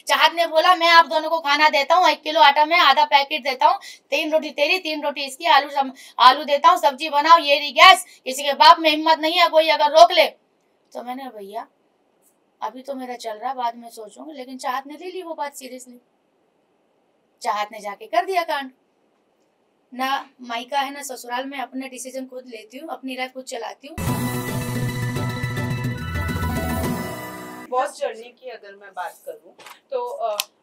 चाहत ने बोला मैं आप दोनों को खाना देता हूँ, 1 किलो आटा में आधा पैकेट देता हूँ, 3 रोटी तेरी 3 रोटी इसकी, आलू देता हूँ, सब्जी बनाओ, ये रही गैस, किसी के बाप में हिम्मत नहीं है कोई अगर रोक ले। तो मैंने भैया अभी तो मेरा चल रहा, बाद में सोचूंगी, लेकिन चाहत ने ले ली वो बात सीरियसली। चाहत ने जाके कर दिया कांड। ना मायका है ना ससुराल में, अपने डिसीजन खुद लेती हूँ, अपनी लाइफ खुद चलाती हूँ। बॉस जर्नी की अगर मैं बात करूं तो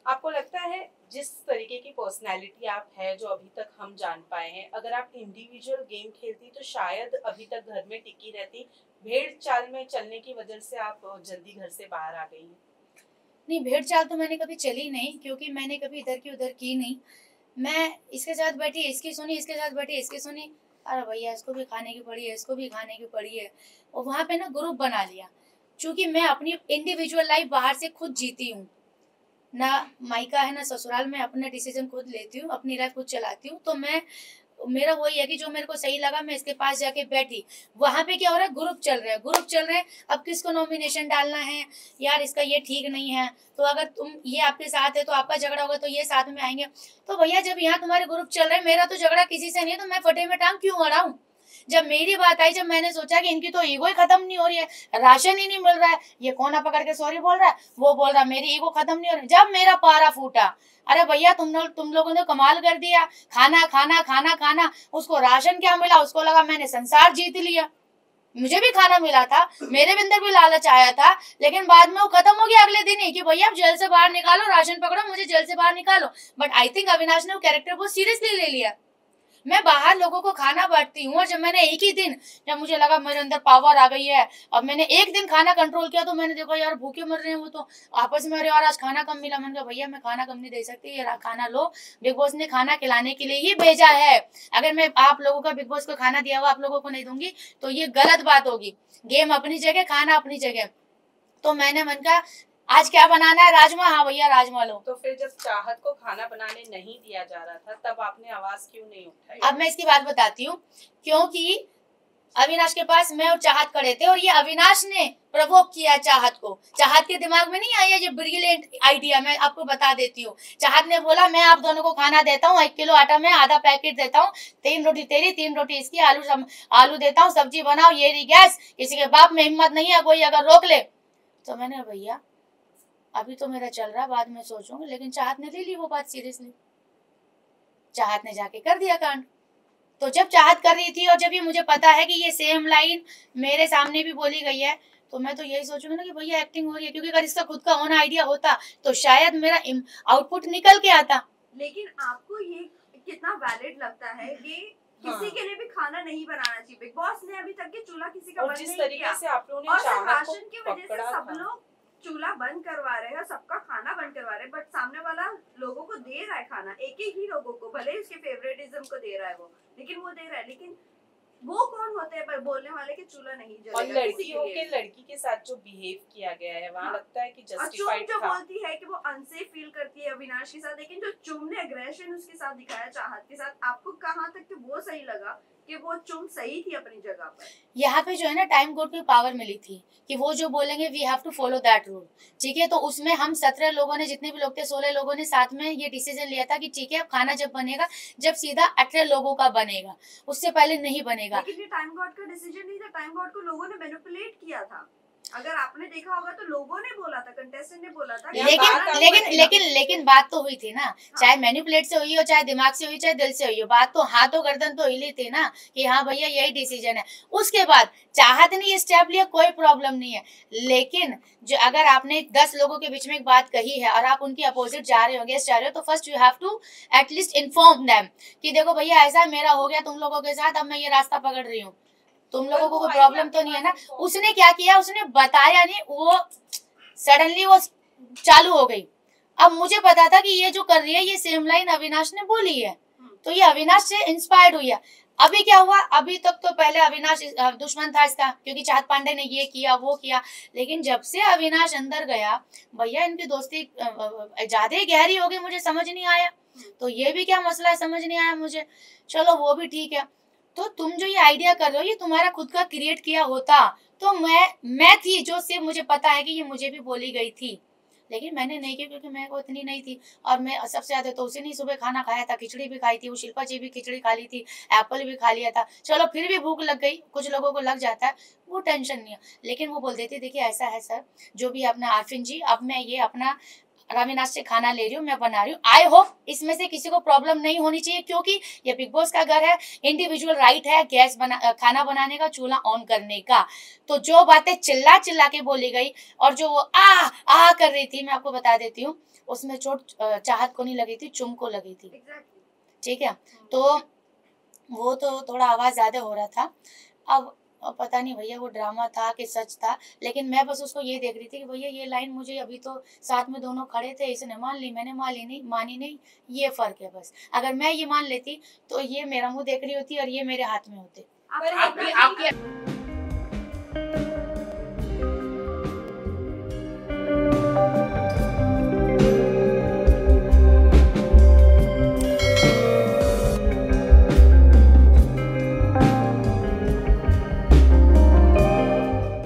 आपको लगता है जिस तरीके की पर्सनालिटी आप है जो अभी तक हम जान पाए हैं, अगर आप इंडिविजुअल गेम खेलती तो शायद अभी तक घर में टिकी रहती, भेड़ चाल में चलने की वजह से आप जल्दी घर से बाहर आ गई? नहीं, भेड़ चाल तो मैंने कभी चली नहीं, क्योंकि मैंने कभी इधर की उधर की नहीं। मैं इसके साथ बैठी इसकी सुनी, इसके साथ बैठी इसकी सुनी, अरे भैया इसको भी खाने की पड़ी है, इसको भी खाने की पड़ी है, और वहाँ पे ना ग्रुप बना लिया। चूंकि मैं अपनी इंडिविजुअल लाइफ बाहर से खुद जीती हूँ, ना मायका है ना ससुराल में, अपने डिसीजन खुद लेती हूँ, अपनी लाइफ खुद चलाती हूँ। तो मेरा वही है कि जो मेरे को सही लगा मैं इसके पास जाके बैठी। वहां पे क्या हो रहा है, ग्रुप चल रहे हैं, अब किसको नॉमिनेशन डालना है, यार इसका ये ठीक नहीं है, तो अगर तुम ये आपके साथ है तो आपका झगड़ा होगा तो ये साथ में आएंगे। तो भैया जब यहाँ तुम्हारे ग्रुप चल रहे हैं, मेरा तो झगड़ा किसी से नहीं है, तो मैं फटे में टांग क्यों अड़ाऊं। जब मेरी बात आई, जब मैंने सोचा कि इनकी तो ईगो ही खत्म नहीं हो रही है, राशन ही नहीं मिल रहा है, ये कोना पकड़ के सॉरी बोल रहा है, वो बोल रहा है मेरी ईगो खत्म नहीं हो रही, जब मेरा पारा फूटा, अरे भैया तुम लोगों ने कमाल कर दिया, खाना खाना खाना खाना, उसको राशन क्या मिला, उसको लगा मैंने संसार जीत लिया। मुझे भी खाना मिला था, मेरे भी अंदर भी लालच आया था, लेकिन बाद में वो खत्म हो गया अगले दिन ही कि भैया आप जेल से बाहर निकालो, राशन पकड़ो, मुझे जेल से बाहर निकालो। बट आई थिंक अविनाश ने वो कैरेक्टर बहुत सीरियसली ले लिया। मैं बाहर लोगों को खाना बांटती हूँ, और जब मैंने एक ही दिन, जब मुझे लगा मेरे अंदर पावर आ गई है, अब मैंने एक दिन खाना कंट्रोल किया, तो मैंने देखा यार भूखे मर रहे हैं वो तो आपस में, अरे यार आज खाना कम मिला, मैंने कहा भैया मैं खाना कम नहीं दे सकती, ये खाना लो, बिग बॉस ने खाना खिलाने के लिए ही भेजा है, अगर मैं आप लोगों का बिग बॉस को खाना दिया हुआ आप लोगों को नहीं दूंगी तो ये गलत बात होगी। गेम अपनी जगह, खाना अपनी जगह। तो मैंने मन का आज क्या बनाना है, राजमा, हाँ भैया राजमा लो। तो फिर जब चाहत को खाना बनाने नहीं दिया जा रहा था तब आपने आवाज क्यों नहीं उठाई? अब मैं इसकी बात बताती हूँ, क्योंकि अविनाश के पास मैं और चाहत खड़े थे, और ये अविनाश ने प्रवोक किया चाहत को। चाहत के दिमाग में नहीं आया ये ब्रिलियंट आइडिया, मैं आपको बता देती हूँ। चाहत ने बोला मैं आप दोनों को खाना देता हूँ, 1 किलो आटा में आधा पैकेट देता हूँ, 3 रोटी तेरी 3 रोटी इसकी, आलू देता हूँ, सब्जी बनाओ, ये रही गैस, किसी के बाप में हिम्मत नहीं है कोई अगर रोक ले। तो मैंने भैया अभी तो मेरा चल रहा, बाद में सोचूंगी, लेकिन चाहत ने ले ली वो बात सीरियसली। चाहत ने जाके कर दिया कांड। तो जब चाहत कर रही थी, और जब ये मुझे पता है कि ये सेम लाइन मेरे सामने भी बोली गई है, तो मैं तो यही सोचूंगी ना कि भैया एक्टिंग हो रही है, क्योंकि अगर इसका खुद का ओन आइडिया होता तो शायद मेरा आउटपुट निकल के आता। लेकिन आपको ये कितना वैलिड लगता है, ये किसी के लिए भी खाना नहीं बनाना चाहिए। बिग बॉस ने अभी तक के चूल्हा किसी का बंद नहीं किया, तरीके से आप लोगों ने और राशन की वजह से सब लोग चूल्हा बंद करवा रहे हैं, सबका खाना बंद करवा रहे हैं, बट सामने वाला लोगों को दे रहा है खाना, एक ही लोगों को, भले ही उसके फेवरेटिज्म को दे रहा है वो, लेकिन वो दे रहा है। लेकिन वो कौन होते हैं पर बोलने वाले कि चूल्हा नहीं जलेगा। और लड़कियों के लड़की के साथ जो बिहेव किया गया है वहाँ लगता है कि जस्टिफाइड था। जो बोलती है कि वो अनसेफ फील करती है अविनाश के साथ, लेकिन जो चुम ने एग्रेशन उसके साथ दिखाया चाहत के साथ, आपको कहाँ तक कि वो सही लगा कि वो चुम सही थी अपनी जगह पर? यहाँ पे जो है ना टाइम कोड की पावर मिली थी कि वो जो बोलेंगे we have to follow that rule, ठीक है। तो उसमें हम 17 लोगों ने, जितने भी लोग थे 16 लोगों ने साथ में ये डिसीजन लिया था कि ठीक है अब खाना जब बनेगा, जब सीधा 18 लोगों का बनेगा, उससे पहले नहीं बनेगा। लेकिन ये टाइम गॉड का डिसीजन नहीं था, टाइम गॉड को लोगों ने मैनिपुलेट किया था। अगर आपने देखा होगा तो लोगों ने बोला था, कंटेस्टेंट ने बोला था, लेकिन बात तो हुई थी ना। हाँ। चाहे मैनिपुलेट से हुई हो, चाहे दिमाग से हुई, चाहे दिल से हुई हो, बात तो हाथ तो गर्दन तो हिली थी ना कि हाँ भैया यही डिसीजन है। उसके बाद चाहत ने ये स्टेप लिया, कोई प्रॉब्लम नहीं है, लेकिन जो अगर आपने 10 लोगों के बीच में एक बात कही है और आप उनकी अपोजिट जा रहे हो, अगेंस्ट जा रहे हो, तो first you have to at least inform them कि देखो भैया ऐसा मेरा हो गया तुम लोगों के साथ, अब मैं ये रास्ता पकड़ रही हूँ, तुम लोगों को कोई प्रॉब्लम तो नहीं है ना। उसने क्या किया, उसने बताया नहीं, वो सडनली वो चालू हो गई। अब मुझे पता था कि ये जो कर रही है ये सेम लाइन अविनाश ने बोली है, तो ये अविनाश से इंस्पायर्ड हुई है। अभी क्या हुआ, अभी तक तो पहले अविनाश दुश्मन था इसका, क्योंकि चाहत पांडे ने ये किया वो किया, लेकिन जब से अविनाश अंदर गया भैया इनकी दोस्ती ज्यादा ही गहरी हो गई, मुझे समझ नहीं आया। तो ये भी क्या मसला है समझ नहीं आया मुझे, चलो वो भी ठीक है। तो तुम जो ये आइडिया कर रहे हो ये तुम्हारा खुद का क्रिएट किया होता तो मैं थी जो सिर्फ मुझे पता है कि ये मुझे भी बोली गई थी, लेकिन मैंने नहीं की क्योंकि मेरे को इतनी नहीं थी। और मैं सबसे ज़्यादा तो उसी ने सुबह खाना खाया था, खिचड़ी भी खाई थी, वो शिल्पा जी भी खिचड़ी खा ली थी, एप्पल भी खा लिया था। चलो फिर भी भूख लग गई, कुछ लोगों को लग जाता है, वो टेंशन नहीं है। लेकिन वो बोल देती देखिए ऐसा है सर, जो भी अपना आरफिन जी, अब मैं ये अपना रविनाश से खाना ले रही हूँ, मैं बना रही हूँ, आई होप इसमें से किसी को प्रॉब्लम नहीं होनी चाहिए, क्योंकि ये बिग बॉस का घर है, इंडिविजुअल राइट है गैस खाना बनाने का, चूल्हा ऑन करने का। तो जो बातें चिल्ला चिल्ला के बोली गई और जो वो आ कर रही थी, मैं आपको बता देती हूँ, उसमें चोट चाहत को नहीं लगी थी, चुम को लगी थी। ठीक है, तो वो तो थोड़ा आवाज ज्यादा हो रहा था। अब पता नहीं भैया वो ड्रामा था कि सच था, लेकिन मैं बस उसको ये देख रही थी कि भैया ये लाइन मुझे, अभी तो साथ में दोनों खड़े थे, इसने मान ली, मैंने मानी नहीं, ये फर्क है बस। अगर मैं ये मान लेती तो ये मेरा मुंह देख रही होती और ये मेरे हाथ में होते। आपके